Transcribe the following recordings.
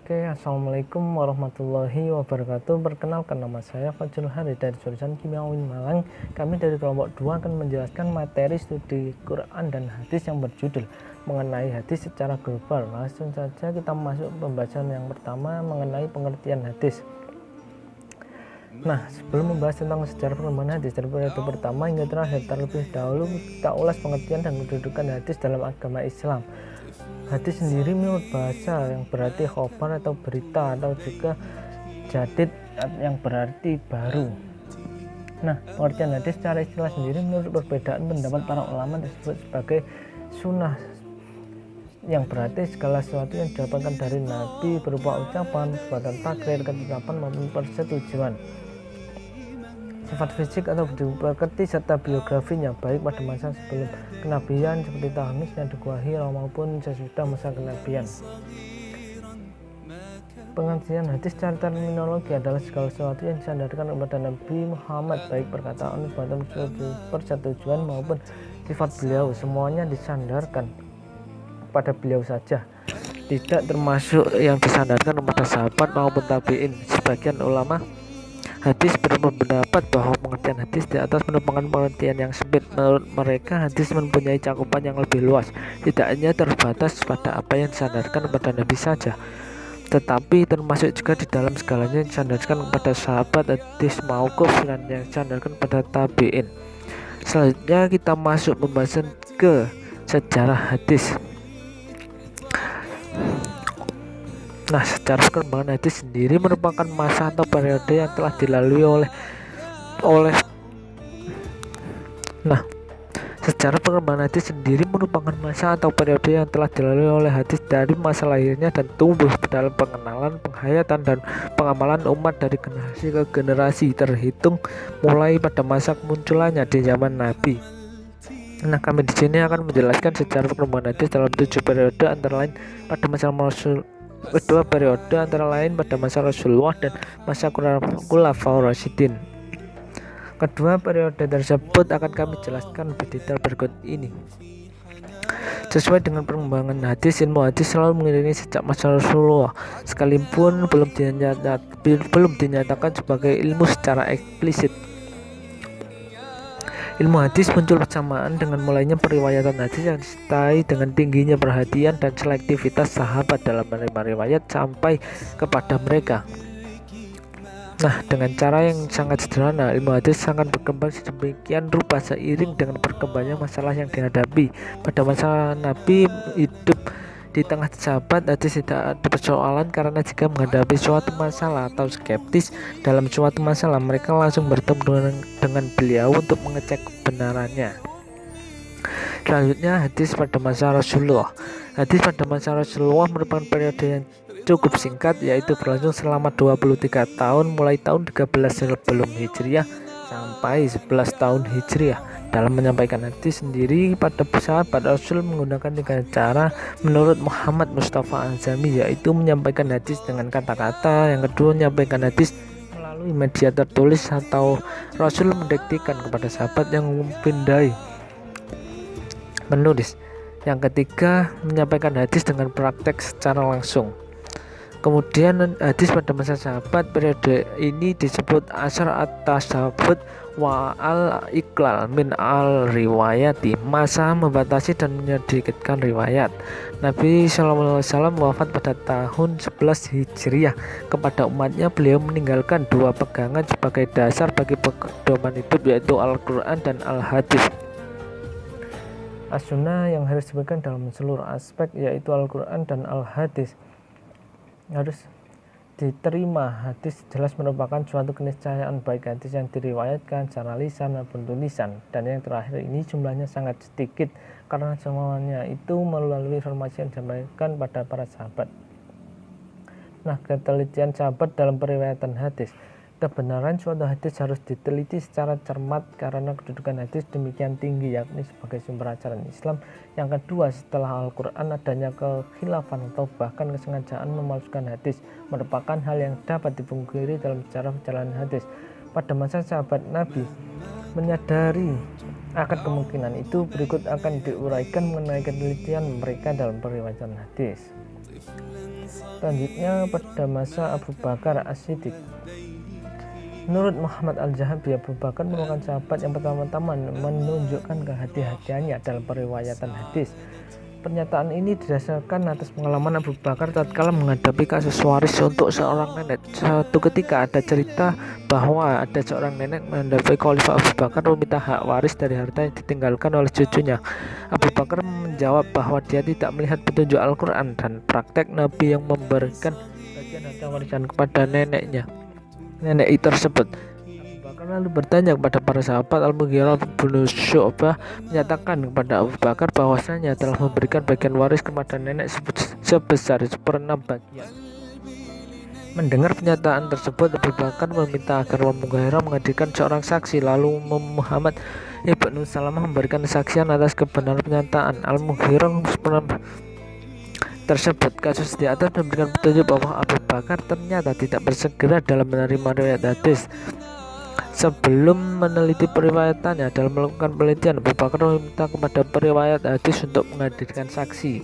Oke, assalamualaikum warahmatullahi wabarakatuh. Perkenalkan, nama saya Fajrul Hari dari jurusan Kimia UIN Malang. Kami dari kelompok 2 akan menjelaskan materi studi Quran dan hadis yang berjudul mengenai hadis secara global. Langsung saja kita masuk pembahasan yang pertama mengenai pengertian hadis. Nah, sebelum membahas tentang sejarah perkembangan hadis dari periode pertama hingga terakhir, terlebih dahulu kita ulas pengertian dan kedudukan hadis dalam agama Islam. Hadis sendiri menurut bahasa yang berarti khobar atau berita, atau juga jadid yang berarti baru. Nah, pengertian hadis secara istilah sendiri menurut perbedaan pendapat para ulama disebut sebagai sunnah, yang berarti segala sesuatu yang didapatkan dari Nabi berupa ucapan, perbuatan takrir, ketetapan maupun persetujuan. Sifat fisik atau bentuk pekerti serta biografinya, baik pada masa sebelum kenabian seperti Tahamis yang dikuahi maupun sesudah masa kenabian. Pengertian hadis secara terminologi adalah segala sesuatu yang disandarkan kepada Nabi Muhammad, baik perkataan, perbuatan, persetujuan maupun sifat beliau, semuanya disandarkan pada beliau saja, tidak termasuk yang disandarkan kepada sahabat maupun tabi'in. Sebagian ulama hadis berpendapat bahwa pengertian hadis di atas merupakan pengertian yang sempit. Menurut mereka, hadis mempunyai cakupan yang lebih luas, tidak hanya terbatas pada apa yang disandarkan kepada Nabi saja, tetapi termasuk juga di dalam segalanya yang disandarkan kepada sahabat, hadis mauquf, dan yang disandarkan pada tabi'in. Selanjutnya kita masuk pembahasan ke sejarah hadis. Nah, secara perkembangan hadis sendiri merupakan masa atau periode yang telah dilalui secara perkembangan hadis sendiri merupakan masa atau periode yang telah dilalui oleh hadis dari masa lahirnya dan tumbuh dalam pengenalan, penghayatan, dan pengamalan umat dari generasi ke generasi, terhitung mulai pada masa kemunculannya di zaman Nabi. Nah, kami di sini akan menjelaskan sejarah perkembangan hadis dalam 7 periode, antara lain pada masa kedua periode antara lain pada masa Rasulullah dan masa Khulafaur Rasyidin. Kedua periode tersebut akan kami jelaskan lebih detail berikut ini. Sesuai dengan perkembangan hadis, ilmu hadis selalu mengiringi sejak masa Rasulullah, sekalipun belum dinyatakan sebagai ilmu secara eksplisit. Ilmu hadis muncul bersamaan dengan mulainya periwayatan hadis yang disertai dengan tingginya perhatian dan selektivitas sahabat dalam menerima riwayat sampai kepada mereka. Nah, dengan cara yang sangat sederhana, ilmu hadis sangat berkembang sedemikian rupa seiring dengan berkembangnya masalah yang dihadapi. Pada masa Nabi hidup di tengah sahabat, hadis tidak ada persoalan karena jika menghadapi suatu masalah atau skeptis dalam suatu masalah, mereka langsung bertemu dengan beliau untuk mengecek kebenarannya. Selanjutnya, hadis pada masa Rasulullah. Hadis pada masa Rasulullah merupakan periode yang cukup singkat, yaitu berlangsung selama 23 tahun mulai tahun 13 sebelum Hijriah sampai 11 tahun Hijriah. Dalam menyampaikan hadis sendiri, pada sahabat Rasul menggunakan 3 cara menurut Muhammad Mustafa Azami, yaitu menyampaikan hadis dengan kata-kata, yang kedua menyampaikan hadis melalui media tertulis atau Rasul mendiktikan kepada sahabat yang memindai menulis, yang ketiga menyampaikan hadis dengan praktek secara langsung. Kemudian hadis pada masa sahabat periode ini disebut asar at-tasabut wa al-iqlal min al-riwayati, masa membatasi dan menyedikitkan riwayat. Nabi SAW wafat pada tahun 11 Hijriah. Kepada umatnya, beliau meninggalkan 2 pegangan sebagai dasar bagi pedoman hidup, yaitu Al-Quran dan Al-Hadis. As-Sunnah yang harus dipegang dalam seluruh aspek, yaitu Al-Quran dan Al-Hadis, harus diterima. Hadis jelas merupakan suatu keniscayaan, baik hadis yang diriwayatkan secara lisan maupun tulisan, dan yang terakhir ini jumlahnya sangat sedikit karena semuanya itu melalui informasi yang disampaikan pada para sahabat. Nah, ketelitian sahabat dalam periwayatan hadis. Kebenaran suatu hadis harus diteliti secara cermat karena kedudukan hadis demikian tinggi, yakni sebagai sumber ajaran Islam. Yang kedua, setelah Al-Quran, adanya kekhilafan atau bahkan kesengajaan memalsukan hadis merupakan hal yang dapat dipungkiri dalam sejarah perjalanan hadis. Pada masa sahabat Nabi menyadari akan kemungkinan itu, berikut akan diuraikan mengenai ketelitian mereka dalam periwayatan hadis. Selanjutnya pada masa Abu Bakar As-Siddiq. Menurut Muhammad Al-Zahabi, Abu Bakar merupakan sahabat yang pertama-tama menunjukkan kehati-hatiannya dalam periwayatan hadis. Pernyataan ini didasarkan atas pengalaman Abu Bakar tatkala menghadapi kasus waris untuk seorang nenek. Suatu ketika ada cerita bahwa ada seorang nenek menghadapi Khalifah Abu Bakar meminta hak waris dari harta yang ditinggalkan oleh cucunya. Abu Bakar menjawab bahwa dia tidak melihat petunjuk Al-Quran dan praktek Nabi yang memberikan bagian harta warisan kepada nenek tersebut. Abu Bakar lalu bertanya kepada para sahabat. Al-Mughirah bin Syu'bah menyatakan kepada Abu Bakar bahwasanya telah memberikan bagian waris kepada nenek sebesar 1/6 bagian. Mendengar pernyataan tersebut, Abu Bakar meminta agar Al-Mughirah menghadirkan seorang saksi. Lalu Muhammad ibnu Salamah memberikan kesaksian atas kebenaran pernyataan Al-Mughirah tersebut. Kasus di atas memberikan petunjuk bahwa Abu Bakar ternyata tidak bersegera dalam menerima riwayat hadis. Sebelum meneliti periwayatannya, dalam melakukan penelitian, Abu Bakar meminta kepada periwayat hadis untuk menghadirkan saksi.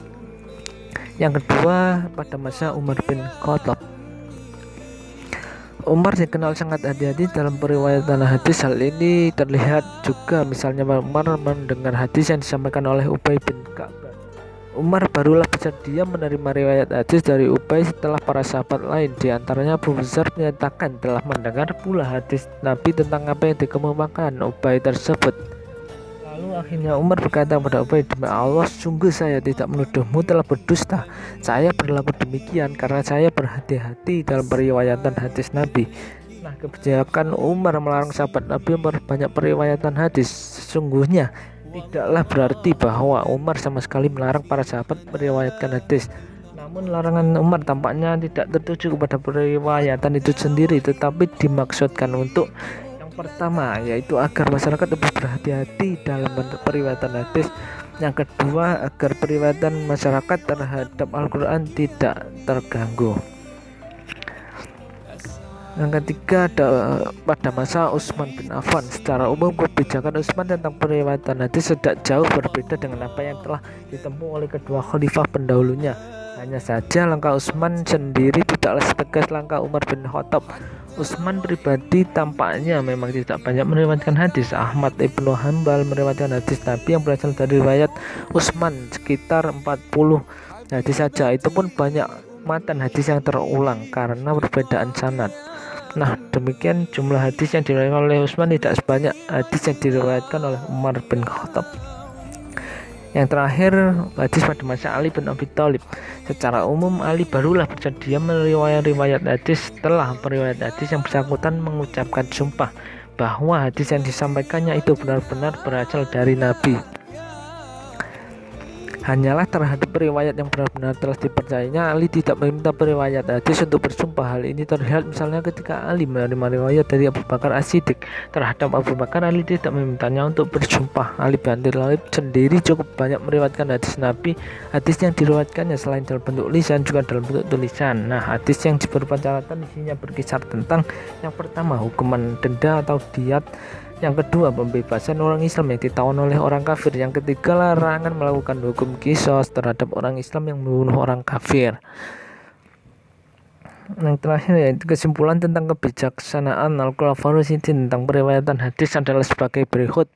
Yang kedua, pada masa Umar bin Khattab. Umar dikenal sangat hati-hati dalam periwayatan hadis. Hal ini terlihat juga misalnya Umar mendengar hadis yang disampaikan oleh Ubay bin Ka'ab. Umar barulah bersedia menerima riwayat hadis dari Ubay setelah para sahabat lain. Di antaranya Abu Bakar menyatakan telah mendengar pula hadis Nabi tentang apa yang dikemukakan Ubay tersebut. Lalu akhirnya Umar berkata kepada Ubay, "Demi Allah, sungguh saya tidak menuduhmu telah berdusta. Saya berlaku demikian karena saya berhati-hati dalam periwayatan hadis Nabi." Nah, kebijakan Umar melarang sahabat Nabi memperbanyak periwayatan hadis sesungguhnya tidaklah berarti bahwa Umar sama sekali melarang para sahabat meriwayatkan hadis. Namun larangan Umar tampaknya tidak tertuju kepada periwayatan itu sendiri, tetapi dimaksudkan untuk yang pertama, yaitu agar masyarakat lebih berhati-hati dalam periwayatan hadis. Yang kedua, agar periwayatan masyarakat terhadap Al-Quran tidak terganggu. Yang ketiga, pada masa Utsman bin Affan. Secara umum, kebijakan Utsman tentang periwayatan hadis tidak jauh berbeda dengan apa yang telah ditempuh oleh kedua khalifah pendahulunya. Hanya saja langkah Utsman sendiri tidaklah setegas langkah Umar bin Khattab. Utsman pribadi tampaknya memang tidak banyak meriwayatkan hadis. Ahmad ibnu Hanbal meriwayatkan hadis Nabi yang berasal dari riwayat Utsman sekitar 40 hadis saja. Itu pun banyak matan hadis yang terulang karena perbedaan sanad. Nah, demikian jumlah hadis yang diriwayatkan oleh Utsman tidak sebanyak hadis yang diriwayatkan oleh Umar bin Khattab. Yang terakhir, hadis pada masa Ali bin Abi Thalib. Secara umum, Ali barulah bersedia meriwayatkan riwayat hadis setelah periwayat hadis yang bersangkutan mengucapkan sumpah bahwa hadis yang disampaikannya itu benar-benar berasal dari Nabi. Hanyalah terhadap riwayat yang benar-benar telah dipercayainya, Ali tidak meminta periwayat hadis untuk bersumpah. Hal ini terlihat misalnya ketika Ali menerima riwayat dari Abu Bakar As-Siddiq. Terhadap Abu Bakar, Ali tidak memintanya untuk bersumpah. Ali bin Abi Thalib sendiri cukup banyak meriwayatkan hadis Nabi. Hadis yang diriwayatkannya selain dalam bentuk lisan juga dalam bentuk tulisan. Nah, hadis yang berupa catatan isinya berkisar tentang yang pertama, hukuman denda atau diat. Yang kedua, pembebasan orang Islam yang ditawan oleh orang kafir. Yang ketiga, larangan melakukan hukum qisas terhadap orang Islam yang membunuh orang kafir. Yang terakhir yaitu kesimpulan tentang kebijaksanaan Al-Khulafaur Rasyidin tentang periwayatan hadis adalah sebagai berikut.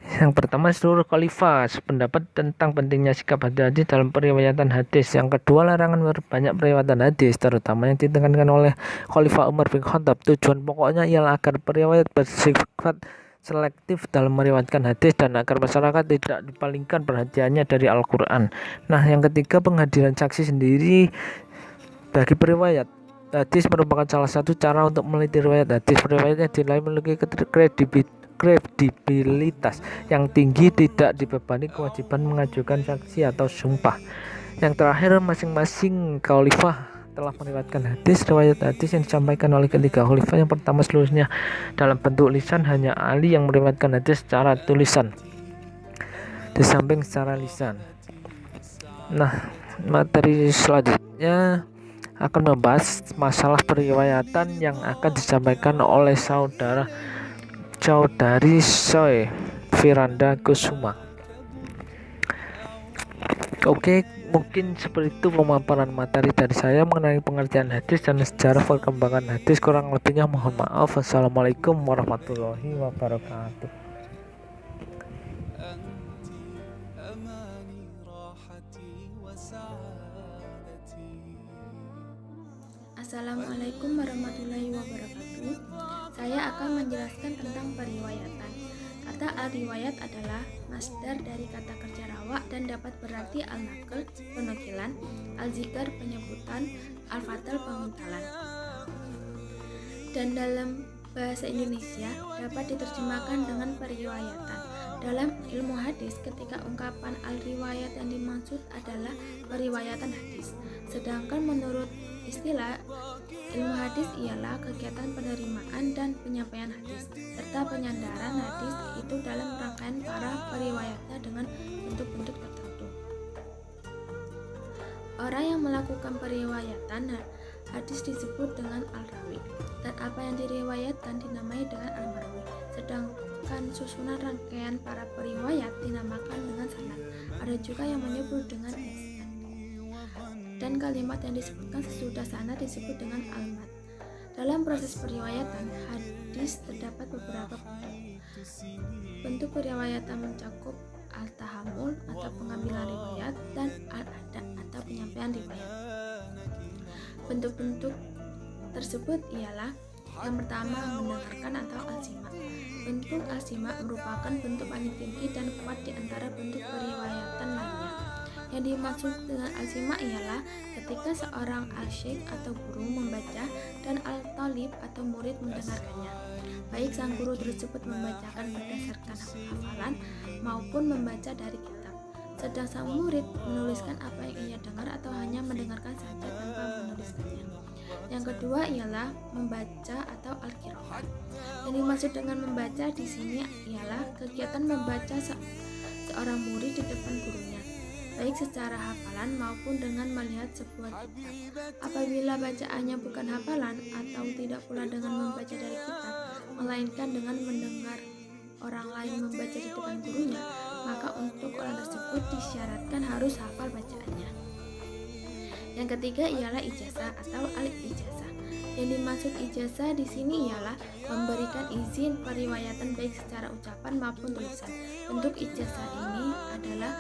Yang pertama, seluruh khalifah sependapat tentang pentingnya sikap hati-hati dalam periwayatan hadis. Yang kedua, larangan memperbanyak periwayatan hadis, terutama yang ditekankan oleh Khalifah Umar bin Khattab. Tujuan pokoknya ialah agar periwayat bersifat selektif dalam meriwayatkan hadis dan agar masyarakat tidak dipalingkan perhatiannya dari Al-Quran. Nah, yang ketiga, penghadiran saksi sendiri bagi periwayat hadis merupakan salah satu cara untuk meneliti riwayat hadis. Periwayat yang dinilai memiliki kredibilitas yang tinggi tidak dibebani kewajiban mengajukan saksi atau sumpah. Yang terakhir, masing-masing khalifah telah meriwayatkan hadis. Riwayat hadis yang disampaikan oleh ketiga khalifah yang pertama seluruhnya dalam bentuk lisan. Hanya Ali yang meriwayatkan hadis secara tulisan di samping secara lisan. Nah, materi selanjutnya akan membahas masalah periwayatan yang akan disampaikan oleh saudari Zoe Firanda Kusuma. Oke, Mungkin seperti itu pemaparan materi dari saya mengenai pengertian hadis dan sejarah perkembangan hadis. Kurang lebihnya mohon maaf. Wassalamualaikum warahmatullahi wabarakatuh. Assalamualaikum warahmatullahi wabarakatuh. Saya akan menjelaskan tentang periwayatan. Kata al-riwayat adalah masdar dari kata kerja rawak dan dapat berarti al-naql, penukilan, al-zikr, penyebutan, al-fatal, pemintalan. Dan dalam bahasa Indonesia dapat diterjemahkan dengan periwayatan. Dalam ilmu hadis, ketika ungkapan al-riwayat yang dimaksud adalah periwayatan hadis. Sedangkan menurut istilah ilmu hadis ialah kegiatan penerimaan dan penyampaian hadis serta penyandaran hadis itu dalam rangkaian para periwayatnya dengan bentuk-bentuk tertentu. Orang yang melakukan periwayatan hadis disebut dengan al-rawi, dan apa yang diriwayatkan dinamai dengan al-marwi. Sedangkan susunan rangkaian para periwayat dinamakan dengan sanad. Ada juga yang menyebut dengan isnad. Dan kalimat yang disebutkan sesudah sanad disebut dengan al-mat. Dalam proses periwayatan hadis terdapat beberapa bentuk. Bentuk periwayatan mencakup al-tahammul atau pengambilan riwayat dan al-ada atau penyampaian riwayat. Bentuk-bentuk tersebut ialah yang pertama mendengarkan atau al-sima. Bentuk al-sima merupakan bentuk paling tinggi dan kuat di antara bentuk periwayatan lainnya. Yang dimaksud dengan al-sima ialah ketika seorang asyik atau guru membaca dan al-talib atau murid mendengarkannya. Baik sang guru tersebut membacakan berdasarkan hafalan maupun membaca dari kitab. Sedang sang murid menuliskan apa yang ia dengar atau hanya mendengarkan saja tanpa menuliskannya. Yang kedua ialah membaca atau al-qiraah. Yang dimaksud dengan membaca di sini ialah kegiatan membaca seorang murid di depan gurunya, baik secara hafalan maupun dengan melihat sebuah kitab. Apabila bacaannya bukan hafalan atau tidak pula dengan membaca dari kitab, melainkan dengan mendengar orang lain membaca di depan gurunya, maka untuk orang tersebut disyaratkan harus hafal bacaannya. Yang ketiga ialah ijazah atau al-ijazah. Yang dimaksud ijazah di sini ialah memberikan izin periwayatan baik secara ucapan maupun tulisan. Bentuk ijazah ini adalah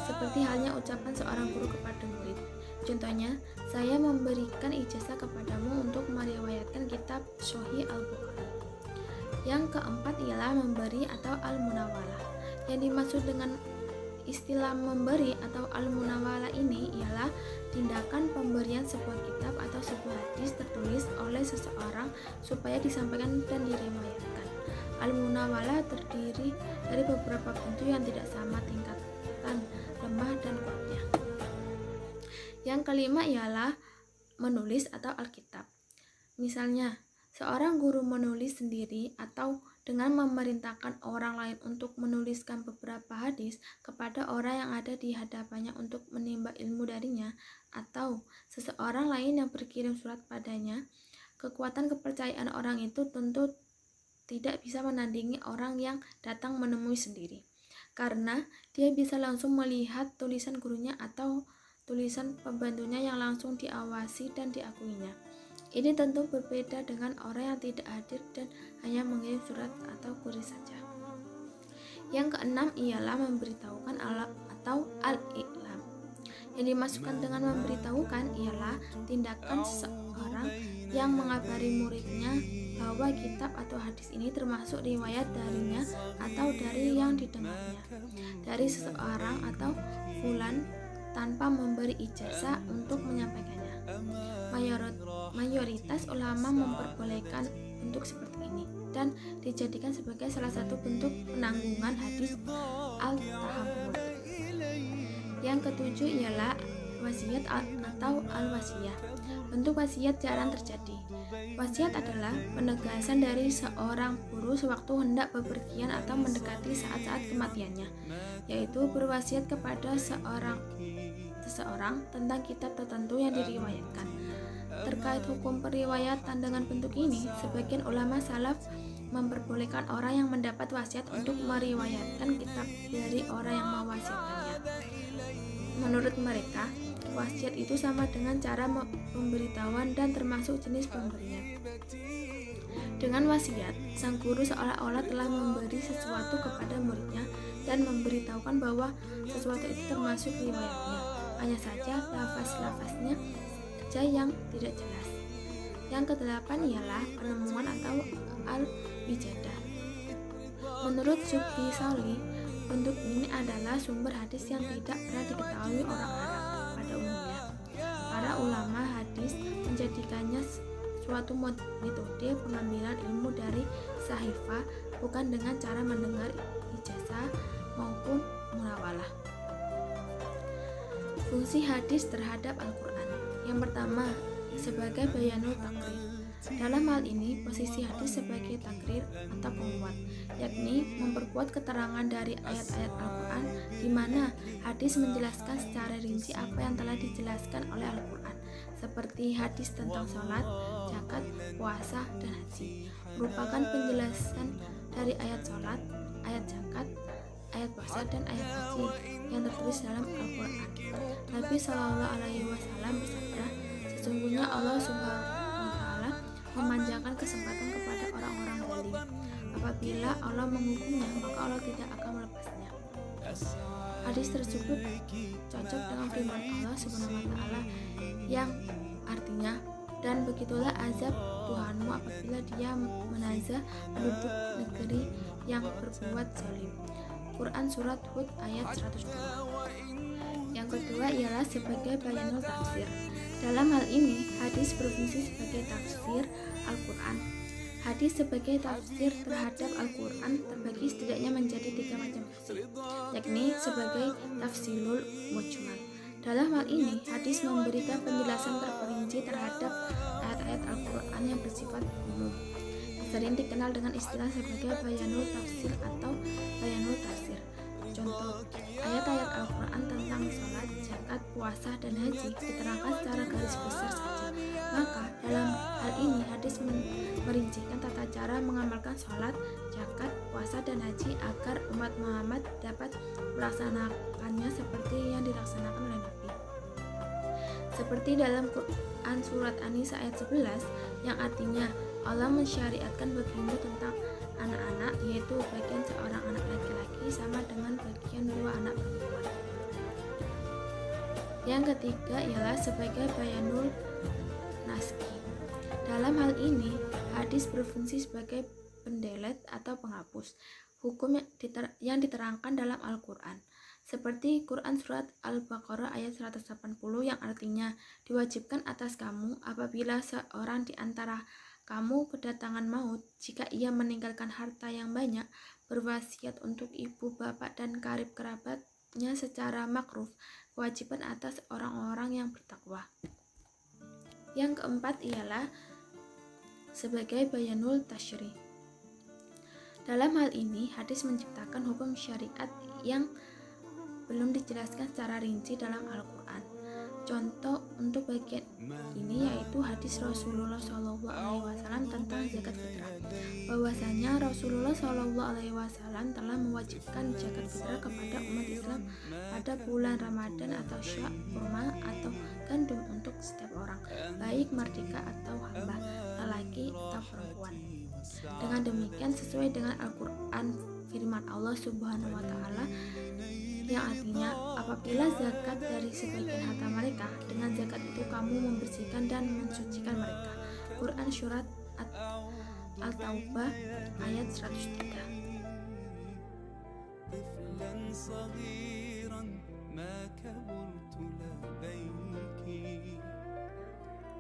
seperti halnya ucapan seorang guru kepada murid. Contohnya, saya memberikan ijazah kepadamu untuk meriwayatkan kitab Sahih Al-Bukhari. Yang keempat ialah memberi atau al-munawalah. Yang dimaksud dengan istilah memberi atau al-munawalah ini ialah tindakan pemberian sebuah kitab atau sebuah hadis tertulis oleh seseorang supaya disampaikan dan diriwayatkan. Al-munawalah terdiri dari beberapa bentuk yang tidak sama tingkatan lemah dan kuatnya. Yang kelima ialah menulis atau alkitab. Misalnya, seorang guru menulis sendiri atau dengan memerintahkan orang lain untuk menuliskan beberapa hadis kepada orang yang ada di hadapannya untuk menimba ilmu darinya, atau seseorang lain yang berkirim surat padanya. Kekuatan kepercayaan orang itu tentu tidak bisa menandingi orang yang datang menemui sendiri, karena dia bisa langsung melihat tulisan gurunya atau tulisan pembantunya yang langsung diawasi dan diakuinya. Ini tentu berbeda dengan orang yang tidak hadir dan hanya mengirim surat atau kurir saja. Yang keenam ialah memberitahukan atau al-i'lam. Yang dimaksudkan dengan memberitahukan ialah tindakan seseorang yang mengabari muridnya bahwa kitab atau hadis ini termasuk riwayat darinya atau dari yang didengarnya dari seseorang atau fulan tanpa memberi ijazah untuk menyampaikannya. Mayoritas ulama memperbolehkan bentuk seperti ini dan dijadikan sebagai salah satu bentuk penanggungan hadis al-tahammul. Yang ketujuh ialah wasiat atau al-wasiyah. Bentuk wasiat jarang terjadi. Wasiat adalah penegasan dari seorang guru sewaktu hendak bepergian atau mendekati saat-saat kematiannya, yaitu berwasiat kepada seseorang tentang kitab tertentu yang diriwayatkan. Terkait hukum periwayatan dengan bentuk ini, sebagian ulama salaf memperbolehkan orang yang mendapat wasiat untuk meriwayatkan kitab dari orang yang mewasiatkannya. Menurut mereka, wasiat itu sama dengan cara pemberitahuan dan termasuk jenis pemberian. Dengan wasiat, sang guru seolah-olah telah memberi sesuatu kepada muridnya dan memberitahukan bahwa sesuatu itu termasuk riwayatnya. Hanya saja lafaz-lafaznya saja yang tidak jelas. Yang kedelapan ialah penemuan atau al-wijadah. Menurut Subhi Sholih, bentuk ini adalah sumber hadis yang tidak pernah diketahui orang Arab pada umumnya. Para ulama hadis menjadikannya suatu metode pengambilan ilmu dari sahifah bukan dengan cara mendengar ijazah maupun munawalah. Fungsi hadis terhadap Al-Quran. Yang pertama, sebagai bayanul takrir. Dalam hal ini, posisi hadis sebagai takrir atau penguat, yakni memperkuat keterangan dari ayat-ayat Al-Quran di mana hadis menjelaskan secara rinci apa yang telah dijelaskan oleh Al-Quran, seperti hadis tentang sholat, zakat, puasa, dan haji, merupakan penjelasan dari ayat sholat, ayat zakat, ayat puasa, dan ayat haji yang tertulis dalam Al-Quran. Nabi Shallallahu Alaihi Wasallam bersabda, sesungguhnya Allah Subhanahu wa Ta'ala memanjangkan kesempatan kepada orang-orang zalim. Apabila Allah menghukumnya, maka Allah tidak akan melepasnya. Hadis tersebut cocok dengan firman Allah Subhanahu wa Ta'ala yang artinya, dan begitulah azab Tuhanmu apabila dia menazah penduduk negeri yang berbuat zalim. Quran Surat Hud ayat 102. Yang kedua ialah sebagai bayanul tafsir. Dalam hal ini, hadis berfungsi sebagai tafsir Al-Quran. Hadis sebagai tafsir terhadap Al-Quran terbagi setidaknya menjadi 3 macam tafsir, yakni sebagai tafsirul mujmal. Dalam hal ini, hadis memberikan penjelasan terperinci terhadap ayat-ayat Al-Quran yang bersifat umum, sering dikenal dengan istilah sebagai bayanul tafsir atau bayanul tafsir. Contoh, ayat-ayat Al-Quran tentang sholat, zakat, puasa, dan haji diterangkan secara garis besar saja. Maka dalam hal ini hadis merincikan tata cara mengamalkan sholat, zakat, puasa, dan haji agar umat Muhammad dapat melaksanakannya seperti yang dilaksanakan oleh Nabi. Seperti dalam Quran Surat An-Nisa ayat 11 yang artinya Allah mensyariatkan bagimu tentang anak-anak, yaitu bagian seorang anak laki-laki sama dengan bagian 2 anak perempuan. Yang ketiga ialah sebagai bayanul naski. Dalam hal ini, hadis berfungsi sebagai pendelet atau penghapus hukum yang diterangkan dalam Al-Quran. Seperti Quran Surat Al-Baqarah ayat 180 yang artinya, diwajibkan atas kamu apabila seorang di antara kamu kedatangan maut, jika ia meninggalkan harta yang banyak, berwasiat untuk ibu, bapak, dan karib kerabatnya secara makruf, kewajiban atas orang-orang yang bertakwa. Yang keempat ialah sebagai bayanul tasyri. Dalam hal ini, hadis menciptakan hukum syariat yang belum dijelaskan secara rinci dalam Al-Quran. Contoh untuk bagian ini yaitu hadis Rasulullah SAW tentang zakat fitrah, bahwasanya Rasulullah SAW telah mewajibkan zakat fitrah kepada umat Islam pada bulan Ramadan atau Syak, kurma atau gandum untuk setiap orang, baik merdeka atau hamba, lelaki atau perempuan. Dengan demikian, sesuai dengan Al-Quran, firman Allah Subhanahu wa Ta'ala yang artinya, apabila zakat dari sebagian harta mereka, dengan zakat itu kamu membersihkan dan mensucikan mereka. Quran Surat At-Taubah ayat 103.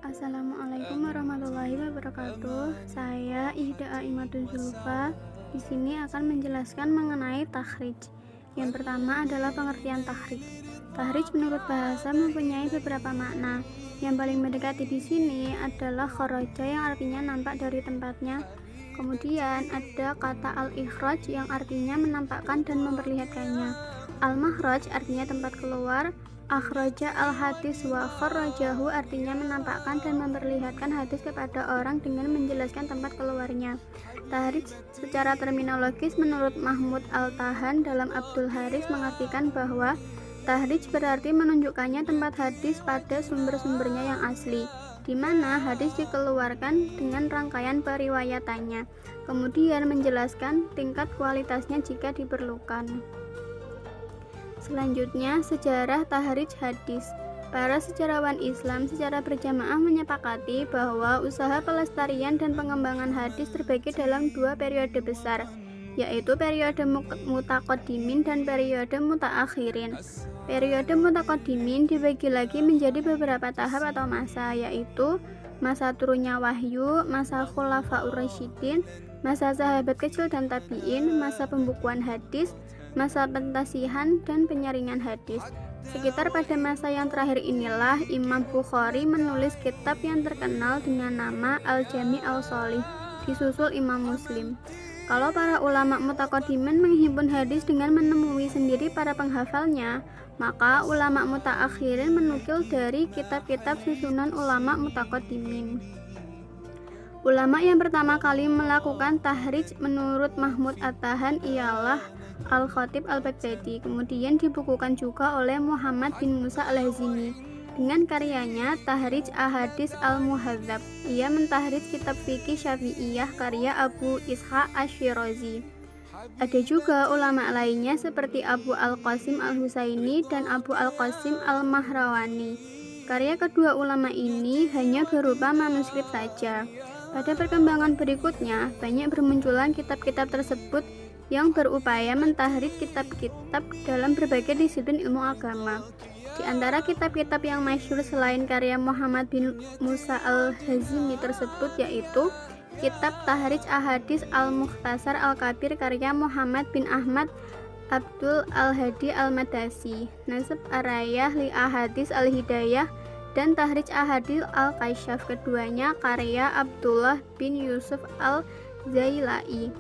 Assalamualaikum warahmatullahi wabarakatuh. Saya Ihda Aimatun Zulfa. Di sini akan menjelaskan mengenai takhrij. Yang pertama adalah pengertian takhrij. Takhrij menurut bahasa mempunyai beberapa makna. Yang paling mendekati di sini adalah kharaja yang artinya nampak dari tempatnya. Kemudian ada kata al-ikhraj yang artinya menampakkan dan memperlihatkannya. Al-makhraj artinya tempat keluar. Akhraja al-hadis wa kharajahu artinya menampakkan dan memperlihatkan hadis kepada orang dengan menjelaskan tempat keluarnya. Takhrij secara terminologis menurut Mahmud Al-Tahan dalam Abdul Haris mengartikan bahwa Tahrij berarti menunjukkannya tempat hadis pada sumber-sumbernya yang asli, di mana hadis dikeluarkan dengan rangkaian periwayatannya, kemudian menjelaskan tingkat kualitasnya jika diperlukan. Selanjutnya, sejarah tahrij hadis. Para sejarawan Islam secara berjamaah menyepakati bahwa usaha pelestarian dan pengembangan hadis terbagi dalam dua periode besar, yaitu periode mutaqaddimin dan periode mutaakhirin. Periode mutaqaddimin dibagi lagi menjadi beberapa tahap atau masa, yaitu masa turunnya wahyu, masa khulafaur rasyidin, masa sahabat kecil dan tabi'in, masa pembukuan hadis, masa pentasihan dan penyaringan hadis. Sekitar pada masa yang terakhir inilah Imam Bukhari menulis kitab yang terkenal dengan nama Al-Jami' Al-Sholih, disusul Imam Muslim. Kalau para ulama mutaqaddimin menghimpun hadis dengan menemui sendiri para penghafalnya, maka ulama mutaakhirin menukil dari kitab-kitab susunan ulama mutaqaddimin. Ulama yang pertama kali melakukan tahrij menurut Mahmud At-Tahan ialah Al-Khatib Al-Baghdadi, kemudian dibukukan juga oleh Muhammad bin Musa Al-Hazimi dengan karyanya Tahrij Ahadits Al-Muhadzab. Ia mentahrij kitab fikih Syafi'iyah karya Abu Ishaq Asy-Syirazi. Ada juga ulama lainnya seperti Abu Al-Qasim Al-Husaini dan Abu Al-Qasim Al-Mahrawani. Karya kedua ulama ini hanya berupa manuskrip saja. Pada perkembangan berikutnya, banyak bermunculan kitab-kitab tersebut yang berupaya mentahrij kitab-kitab dalam berbagai disiplin ilmu agama. Di antara kitab-kitab yang masyhur selain karya Muhammad bin Musa Al-Hazimi tersebut yaitu kitab Tahrij Ahadits Al-Mukhtasar Al-Kabir karya Muhammad bin Ahmad Abdul Al-Hadi Al-Madasi, Nasab Ar-Rayah li Ahadits Al-Hidayah, dan Tahrij Ahadits Al-Kasyaf, keduanya karya Abdullah bin Yusuf Al-Zailai.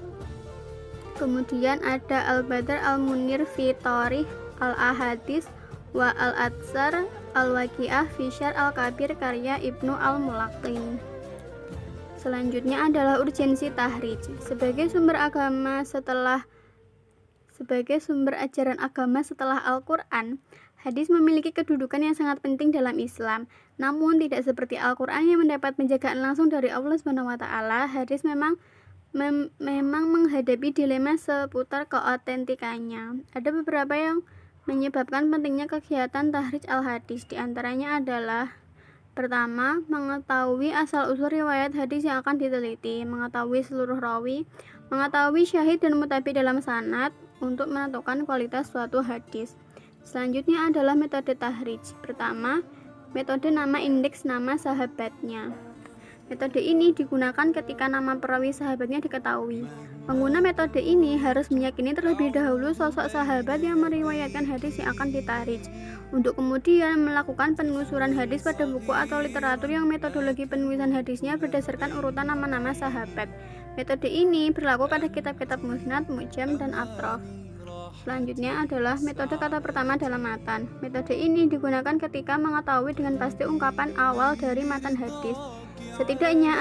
Kemudian ada Al-Badr Al-Munir fi Tarikh Al-Ahadits wa Al-Atsar Al-Waqi'ah fi Syarh Al-Kabir karya Ibnu Al-Mulaqin. Selanjutnya adalah urgensi tahrij. Sebagai sumber ajaran agama setelah Al-Quran, hadis memiliki kedudukan yang sangat penting dalam Islam. Namun tidak seperti Al-Quran yang mendapat penjagaan langsung dari Allah SWT, hadis memang menghadapi dilema seputar keautentikannya. Ada beberapa yang menyebabkan pentingnya kegiatan tahrij al-hadis. Di antaranya adalah: pertama, mengetahui asal-usul riwayat hadis yang akan diteliti, mengetahui seluruh rawi, mengetahui syahid dan mutabi dalam sanad untuk menentukan kualitas suatu hadis. Selanjutnya adalah metode tahrij. Pertama, metode nama indeks nama sahabatnya. Metode ini digunakan ketika nama perawi sahabatnya diketahui. Pengguna metode ini harus meyakini terlebih dahulu sosok sahabat yang meriwayatkan hadis yang akan ditahrij, untuk kemudian melakukan penelusuran hadis pada buku atau literatur yang metodologi penulisan hadisnya berdasarkan urutan nama-nama sahabat. Metode ini berlaku pada kitab-kitab musnad, mu'jam, dan atrof. Selanjutnya adalah metode kata pertama dalam matan. Metode ini digunakan ketika mengetahui dengan pasti ungkapan awal dari matan hadis. Setidaknya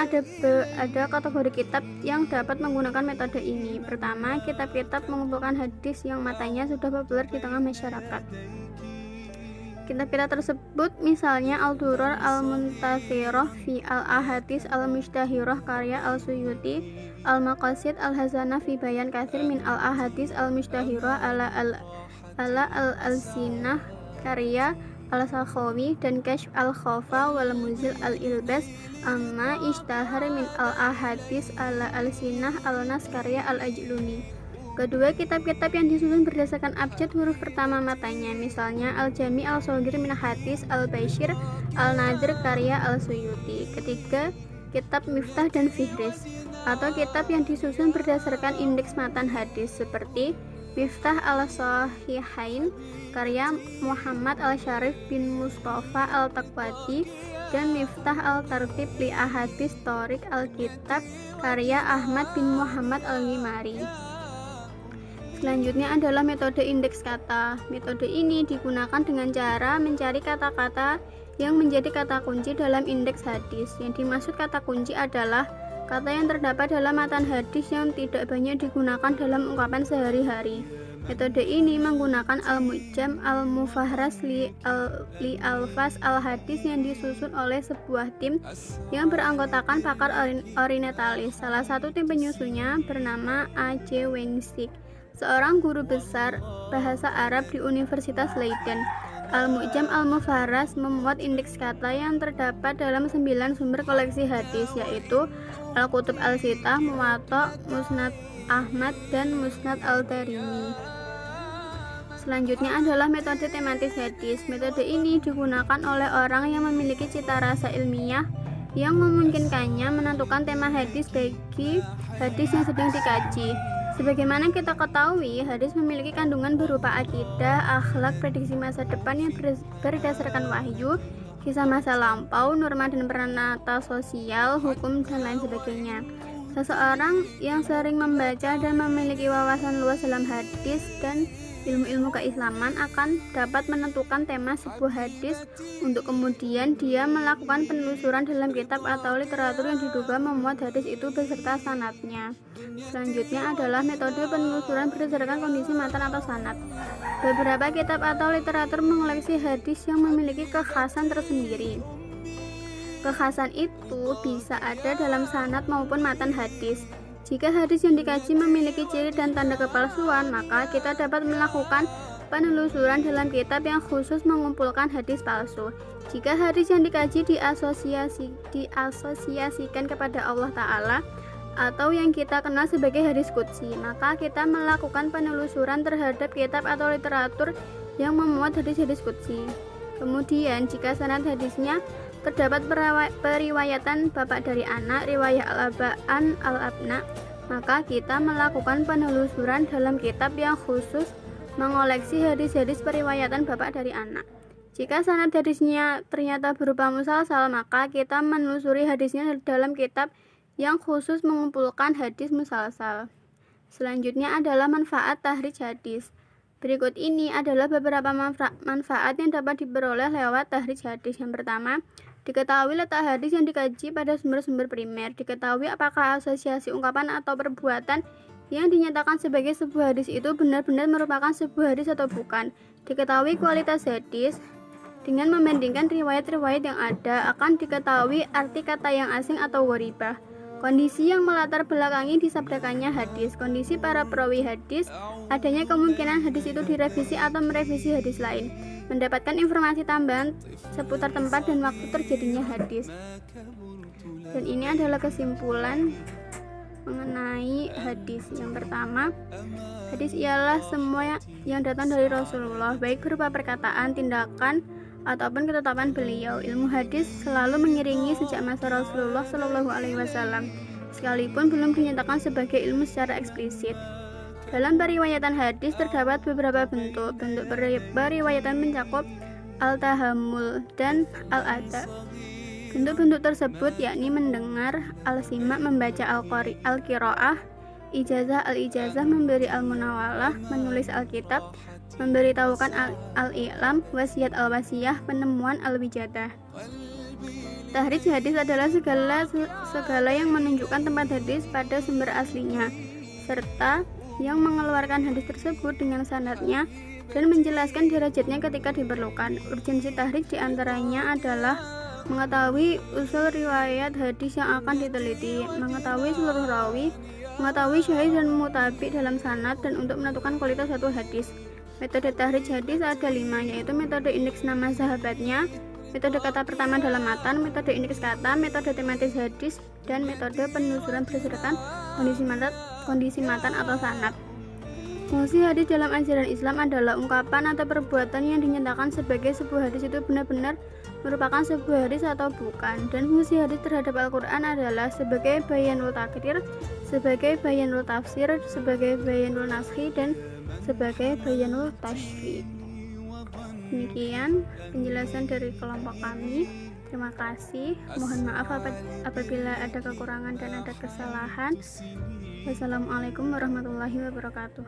ada kategori kitab yang dapat menggunakan metode ini. Pertama, kitab-kitab mengumpulkan hadis yang matanya sudah populer di tengah masyarakat. Kitab-kitab tersebut misalnya Al-Durar Al-Muntathirah fi Al-Ahadits Al-Mushtahirah karya Al-Suyuti, Al-Maqasid Al-Hazanah fi Bayan Katsir min Al-Ahadits Al-Mushtahirah ala Al-Alsinah karya Al-Sakhawi, dan Kashf Al-Khafa wal Muzil Al-Ilbas amma Ishtahar min Al-Ahadits ala Al-Sinah Al-Nas karya Al-Ajluni. Kedua, kitab-kitab yang disusun berdasarkan abjad huruf pertama matanya, misalnya Al-Jami' Al-Shaghir min Hadits Al-Bashir Al-Nadir karya Al-Suyuti. Ketiga, kitab Miftah dan Fihris, atau kitab yang disusun berdasarkan indeks matan hadis, seperti Miftah Al-Sahihain karya Muhammad Al-Syarif bin Mustafa Al-Taqwati, dan Miftah Al-Tartib li Ahadits Thoriq Al-Kitab karya Ahmad bin Muhammad Al-Ghimari. Selanjutnya adalah metode indeks kata. Metode ini digunakan dengan cara mencari kata-kata yang menjadi kata kunci dalam indeks hadis. Yang dimaksud kata kunci adalah kata yang terdapat dalam matan hadis yang tidak banyak digunakan dalam ungkapan sehari-hari. Metode ini menggunakan al-mu'jam al-mufahras li alfaz al-hadis yang disusun oleh sebuah tim yang beranggotakan pakar orientalis. Salah satu tim penyusunnya bernama A.J. Weinzig, seorang guru besar bahasa Arab di Universitas Leiden. Al-Mu'jam al-Mufarras memuat indeks kata yang terdapat dalam 9 sumber koleksi hadis, yaitu Al-Kutub Al-Sittah, Muwatta, Musnad Ahmad, dan Musnad Al-Darimi. Selanjutnya adalah metode tematis hadis. Metode ini digunakan oleh orang yang memiliki cita rasa ilmiah yang memungkinkannya menentukan tema hadis bagi hadis yang sedang dikaji. Sebagaimana kita ketahui, hadis memiliki kandungan berupa akidah, akhlak, prediksi masa depan yang berdasarkan wahyu, kisah masa lampau, norma dan peranata sosial, hukum, dan lain sebagainya. Seseorang yang sering membaca dan memiliki wawasan luas dalam hadis dan ilmu-ilmu keislaman akan dapat menentukan tema sebuah hadis untuk kemudian dia melakukan penelusuran dalam kitab atau literatur yang diduga memuat hadis itu beserta sanadnya. Selanjutnya adalah metode penelusuran berdasarkan kondisi matan atau sanad. Beberapa kitab atau literatur mengoleksi hadis yang memiliki kekhasan tersendiri. Kekhasan itu bisa ada dalam sanad maupun matan hadis. Jika hadis yang dikaji memiliki ciri dan tanda kepalsuan, maka kita dapat melakukan penelusuran dalam kitab yang khusus mengumpulkan hadis palsu. Jika hadis yang dikaji diasosiasikan kepada Allah Ta'ala atau yang kita kenal sebagai hadis qudsi, maka kita melakukan penelusuran terhadap kitab atau literatur yang memuat hadis-hadis qudsi. Kemudian, jika sanad hadisnya terdapat periwayatan bapak dari anak, riwayah al-aba'an al-abna, maka kita melakukan penelusuran dalam kitab yang khusus mengoleksi hadis-hadis periwayatan bapak dari anak. Jika sanad hadisnya ternyata berupa musalsal, maka kita menelusuri hadisnya dalam kitab yang khusus mengumpulkan hadis musalsal. Selanjutnya adalah manfaat tahrij hadis. Berikut ini adalah beberapa manfaat yang dapat diperoleh lewat tahrij hadis. Yang pertama, diketahui letak hadis yang dikaji pada sumber-sumber primer. Diketahui apakah asosiasi ungkapan atau perbuatan yang dinyatakan sebagai sebuah hadis itu benar-benar merupakan sebuah hadis atau bukan. Diketahui kualitas hadis. Dengan membandingkan riwayat-riwayat yang ada, akan diketahui arti kata yang asing atau gharibah. Kondisi yang melatar belakangi disabdakannya hadis. Kondisi para perawi hadis, adanya kemungkinan hadis itu direvisi atau merevisi hadis lain. Mendapatkan informasi tambahan seputar tempat dan waktu terjadinya hadis. Dan ini adalah kesimpulan mengenai hadis. Yang pertama, hadis ialah semua yang datang dari Rasulullah, baik berupa perkataan, tindakan, ataupun ketetapan beliau. Ilmu hadis selalu mengiringi sejak masa Rasulullah Shallallahu Alaihi Wasallam, sekalipun belum dinyatakan sebagai ilmu secara eksplisit. Dalam periwayatan hadis terdapat beberapa bentuk. Bentuk periwayatan mencakup al-tahammul dan al-ada. Bentuk-bentuk tersebut yakni mendengar, al-sima, membaca al-qiraah, ijazah, al-ijazah, memberi al-munawalah, menulis alkitab, memberitahukan al-i'lam, wasiat al-wasiyah, penemuan al-wijadah. Tahrij hadis adalah segala yang menunjukkan tempat hadis pada sumber aslinya, serta yang mengeluarkan hadis tersebut dengan sanadnya dan menjelaskan derajatnya ketika diperlukan. Urgensi tahrij diantaranya adalah mengetahui usul riwayat hadis yang akan diteliti, mengetahui seluruh rawi, mengetahui syahid dan mutabi dalam sanad, dan untuk menentukan kualitas satu hadis. Metode tahrij hadis ada 5, yaitu metode indeks nama sahabatnya, metode kata pertama dalam matan, metode indeks kata, metode tematis hadis, dan metode penelusuran berdasarkan kondisi matan atau sanad. Fungsi hadis dalam ajaran Islam adalah ungkapan atau perbuatan yang dinyatakan sebagai sebuah hadis itu benar-benar merupakan sebuah hadis atau bukan. Dan fungsi hadis terhadap Al-Quran adalah sebagai bayanul takrir, sebagai bayanul tafsir, sebagai bayanul naskhi, dan sebagai bayanul tashfi'. Demikian penjelasan dari kelompok kami. Terima kasih. Mohon maaf apabila ada kekurangan dan ada kesalahan. Wassalamualaikum warahmatullahi wabarakatuh.